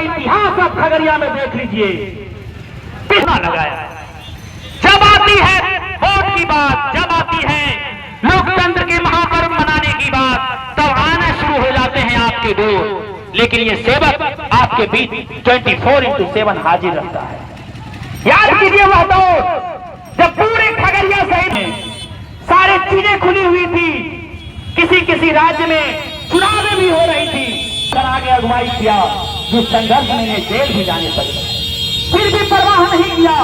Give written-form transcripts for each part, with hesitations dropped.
इतिहास आप खगड़िया में देख लीजिए, कितना लगाया। जब आती है वोट की बात, जब आती है लोकतंत्र के महापर्व मनाने की बात, तब आना शुरू हो जाते हैं आपके वोट। लेकिन ये सेवक आपके बीच 24/7 हाजिर रहता है। याद कीजिए वह दौर जब पूरे खगड़िया शहर में सारी चीजें खुली हुई थी, किसी किसी राज्य में चुनावें भी हो रही थी, आगे अगुवाई किया, जिस संघर्ष में जेल भी जाने पड़े, फिर भी परवाह नहीं किया।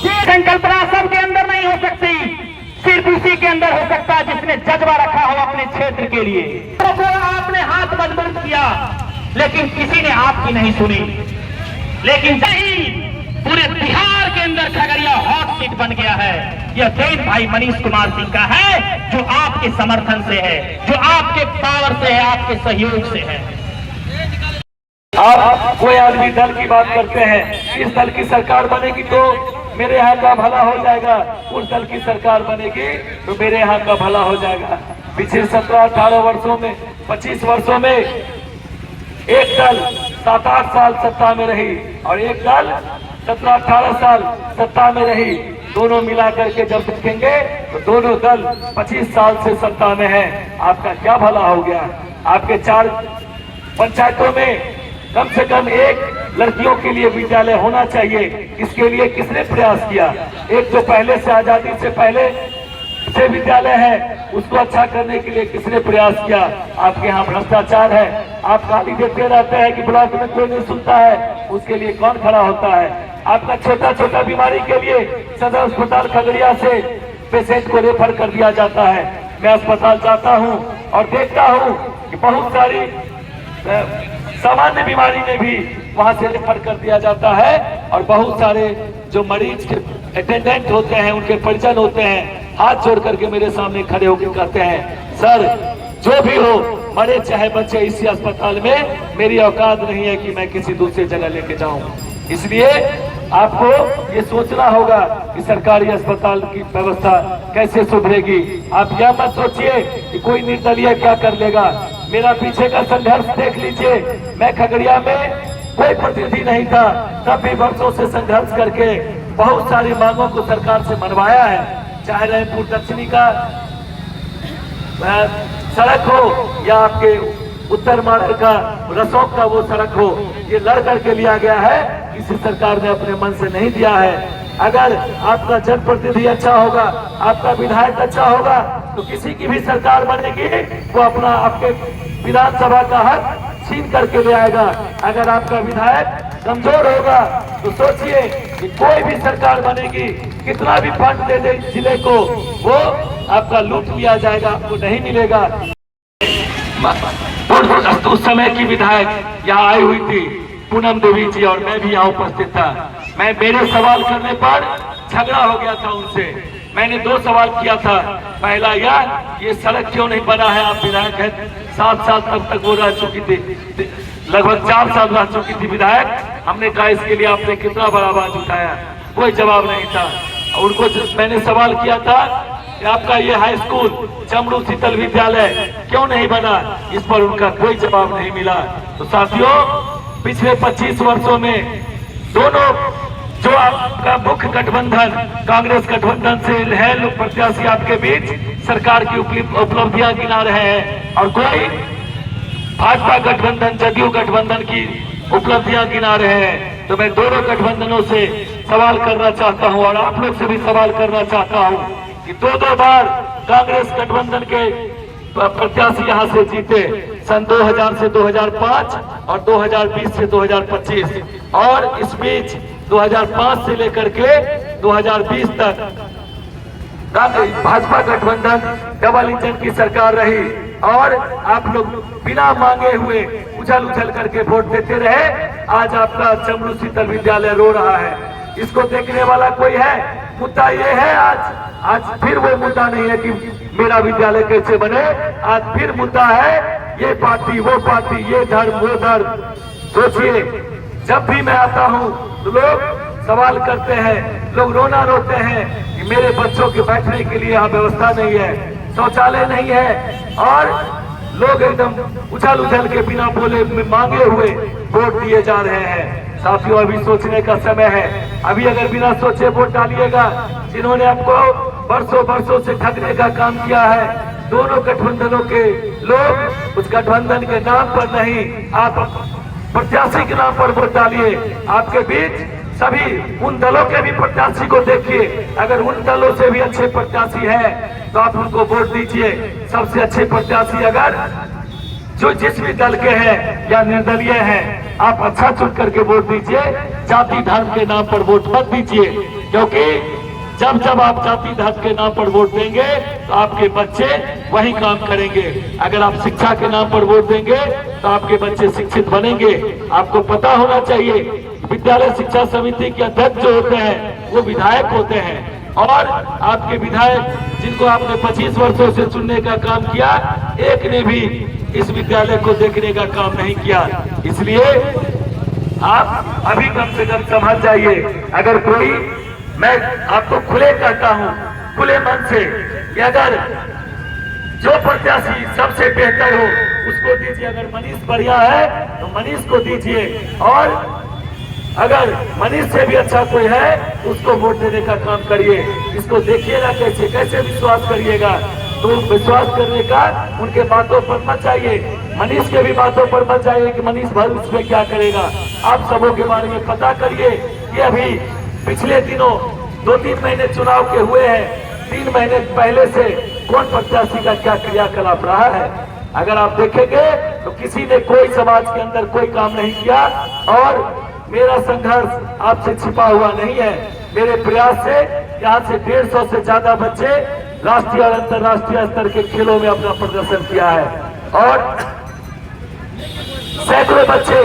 ये संकल्पना सबके अंदर नहीं हो सकती, सिर्फ उसी के अंदर हो सकता है जिसने जज्बा रखा हो अपने क्षेत्र के लिए। तो आपने हाथ मजबूत किया, लेकिन किसी ने आपकी नहीं सुनी। लेकिन पूरे बिहार के अंदर खगड़िया हॉट सीट बन गया है। यह देश भाई मनीष कुमार सिंह का है, जो आपके समर्थन से है, जो आपके पावर से है, आपके सहयोग से है। आप कोई आदमी दल की बात करते हैं, इस दल की सरकार बनेगी तो मेरे यहाँ का भला हो जाएगा, उस दल की सरकार बनेगी तो मेरे यहाँ का भला हो जाएगा। पिछले 17-18 वर्षों में, 25 वर्षों में एक दल 7-8 साल सत्ता में रही और एक दल 17-18 साल सत्ता में रही। दोनों मिला करके जब देखेंगे तो दोनों दल 25 साल से सत्ता में है। आपका क्या भला हो गया? आपके 4 पंचायतों में कम से कम एक लड़कियों के लिए विद्यालय होना चाहिए। इसके लिए किसने प्रयास किया? एक जो पहले से आजादी से पहले से विद्यालय है, उसको अच्छा करने के लिए किसने प्रयास किया? आपके यहाँ भ्रष्टाचार है, आप गाली देते रहते हैं कि ब्लॉक में कोई नहीं सुनता है, उसके लिए कौन खड़ा होता है? आपका छोटा छोटा बीमारी के लिए सदर अस्पताल खगड़िया से पेशेंट को रेफर कर दिया जाता है। मैं अस्पताल जाता हूँ और देखता हूँ कि बहुत सारी सामान्य बीमारी में भी वहां से रेफर कर दिया जाता है और बहुत सारे जो मरीज के अटेंडेंट होते हैं, उनके परिजन होते हैं, हाथ जोड़ करके मेरे सामने खड़े होकर कहते हैं, सर जो भी हो, मरे चाहे बच्चे, इसी अस्पताल में मेरी औकात नहीं है कि मैं किसी दूसरी जगह लेके जाऊं। इसलिए आपको ये सोचना होगा कि सरकारी अस्पताल की व्यवस्था कैसे सुधरेगी। आप यह मत सोचिए कि कोई निर्दलीय क्या कर लेगा। मेरा पीछे का संघर्ष देख लीजिए। मैं खगड़िया में कोई प्रतिनिधि नहीं था, तब भी वर्षों से संघर्ष करके बहुत सारी मांगों को सरकार से मनवाया है। चाहे रायपुर दक्षिणी का सड़क हो या आपके उत्तर मार्ग का रसोक का वो सड़क हो, ये लड़ करके लिया गया है, किसी सरकार ने अपने मन से नहीं दिया है। अगर आपका जनप्रतिनिधि अच्छा होगा, आपका विधायक अच्छा होगा, तो किसी की भी सरकार बनेगी वो अपना आपके विधानसभा का हक छीन करके ले आएगा। अगर आपका विधायक कमजोर होगा तो सोचिए कि कोई भी सरकार बनेगी, कितना भी फंड दे दे जिले को, वो आपका लूट लिया जाएगा, आपको नहीं मिलेगा। उस समय की विधायक यहाँ आई हुई थी, पूनम देवी जी, और मैं भी यहाँ उपस्थित था। मेरे सवाल करने पर झगड़ा हो गया था उनसे। मैंने 2 सवाल किया था। पहला ये सड़क क्यों नहीं बना है? आप विधायक हैं, 7 साल तक वो रह चुकी थी, लगभग 4 साल रह चुकी थी विधायक। हमने कहा इसके लिए आपने कितना बड़ा आवाज उठाया? कोई जवाब नहीं था। उनको मैंने सवाल किया था कि आपका ये हाई स्कूल चमड़ू शीतल विद्यालय क्यों नहीं बना? इस पर उनका कोई जवाब नहीं मिला। तो साथियों, पिछले 25 वर्षों में दोनों जो आपका मुख्य गठबंधन कांग्रेस गठबंधन से है, लोग प्रत्याशी आपके बीच सरकार की उपलब्धियां गिना रहे हैं और कोई भाजपा गठबंधन जदयू गठबंधन की उपलब्धियां गिना रहे हैं। तो मैं दोनों गठबंधनों से सवाल करना चाहता हूं और आप लोग से भी सवाल करना चाहता हूं कि 2 बार कांग्रेस गठबंधन के प्रत्याशी यहां से जीते, सन 2000 से 2005 और 2020 से 2025, और इस बीच 2005 से लेकर के 2020 तक भाजपा गठबंधन डबल इंजन की सरकार रही और आप लोग बिना मांगे हुए उछल उछल करके वोट देते रहे। आज आपका चमड़ू शीतल विद्यालय रो रहा है, इसको देखने वाला कोई है? मुद्दा ये है आज फिर वो मुद्दा नहीं है कि मेरा विद्यालय कैसे बने, आज फिर मुद्दा है ये पार्टी वो पार्टी, ये धर्म वो धर्म। सोचिए, जब भी मैं आता हूँ तो लोग सवाल करते हैं, लोग रोना रोते हैं कि मेरे बच्चों के बैठने के लिए यहाँ व्यवस्था नहीं है, शौचालय नहीं है, और लोग एकदम उछल उछल के बिना बोले मांगे हुए वोट दिए जा रहे हैं। साथियों, अभी सोचने का समय है। अभी अगर बिना सोचे वोट डालिएगा, जिन्होंने आपको बरसों बरसों से ठगने का काम किया है, दोनों गठबंधनों के लोग उस गठबंधन के नाम पर नहीं, आप प्रत्याशी के नाम पर वोट डालिए। आपके बीच सभी उन दलों के भी प्रत्याशी को देखिए, अगर उन दलों से भी अच्छे प्रत्याशी हैं तो आप उनको वोट दीजिए। सबसे अच्छे प्रत्याशी अगर जो जिस भी दल के हैं या निर्दलीय हैं, आप अच्छा चुन करके वोट दीजिए। जाति धर्म के नाम पर वोट मत दीजिए, क्योंकि जब जब आप जाति धर्म के नाम पर वोट देंगे तो आपके बच्चे वही काम करेंगे। अगर आप शिक्षा के नाम पर वोट देंगे तो आपके बच्चे शिक्षित बनेंगे। आपको पता होना चाहिए, विद्यालय शिक्षा समिति के अध्यक्ष जो होते हैं वो विधायक होते हैं, और आपके विधायक जिनको आपने 25 वर्षों से चुनने का काम किया, एक ने भी इस विद्यालय को देखने का काम नहीं किया। इसलिए आप अभी कम से कम समझ जाइए। अगर कोई, मैं आपको खुले कहता हूं, खुले मन से, कि अगर जो प्रत्याशी सबसे बेहतर हो उसको दीजिए। अगर मनीष बढ़िया है तो मनीष को दीजिए, और अगर मनीष से भी अच्छा कोई है उसको वोट देने का काम करिए। इसको देखिएगा कैसे कैसे विश्वास करिएगा। तो विश्वास करने का उनके बातों पर मत जाइए, मनीष के भी बातों पर मत जाइए कि मनीष भविष्य में क्या करेगा। आप सबों के बारे में पता करिए कि अभी पिछले दिनों 2-3 महीने चुनाव के हुए हैं, 3 महीने पहले से कौन प्रत्याशी का क्या क्रियाकलाप रहा है। अगर आप देखेंगे तो किसी ने कोई समाज के अंदर कोई काम नहीं किया, और मेरा संघर्ष आपसे छिपा हुआ नहीं है। मेरे प्रयास से यहाँ से 150 से ज्यादा बच्चे राष्ट्रीय और अंतर्राष्ट्रीय स्तर के खेलों में अपना प्रदर्शन किया है, और सैकड़ों बच्चे,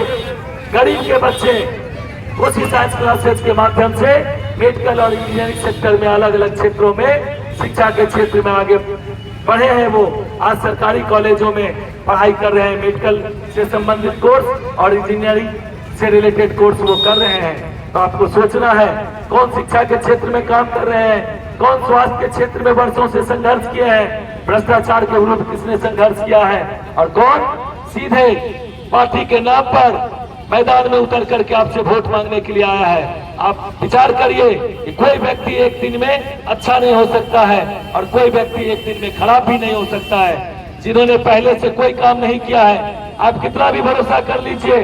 गरीब के बच्चे उसी साइंस क्लासेज के माध्यम से मेडिकल और इंजीनियरिंग सेक्टर में, अलग अलग क्षेत्रों में, शिक्षा के क्षेत्र में आगे बढ़े हैं। वो आज सरकारी कॉलेजों में पढ़ाई कर रहे हैं, मेडिकल से संबंधित कोर्स और इंजीनियरिंग से रिलेटेड कोर्स वो कर रहे हैं। तो आपको सोचना है कौन शिक्षा के क्षेत्र में काम कर रहे हैं, कौन स्वास्थ्य के क्षेत्र में वर्षों से संघर्ष किए हैं, भ्रष्टाचार के विरुद्ध किसने संघर्ष किया है, और कौन सीधे पार्टी के नाम पर मैदान में उतर करके आपसे वोट मांगने के लिए आया है। आप विचार करिए कि कोई व्यक्ति एक दिन में अच्छा नहीं हो सकता है, और कोई व्यक्ति एक दिन में खराब भी नहीं हो सकता है। जिन्होंने पहले से कोई काम नहीं किया है, आप कितना भी भरोसा कर लीजिए,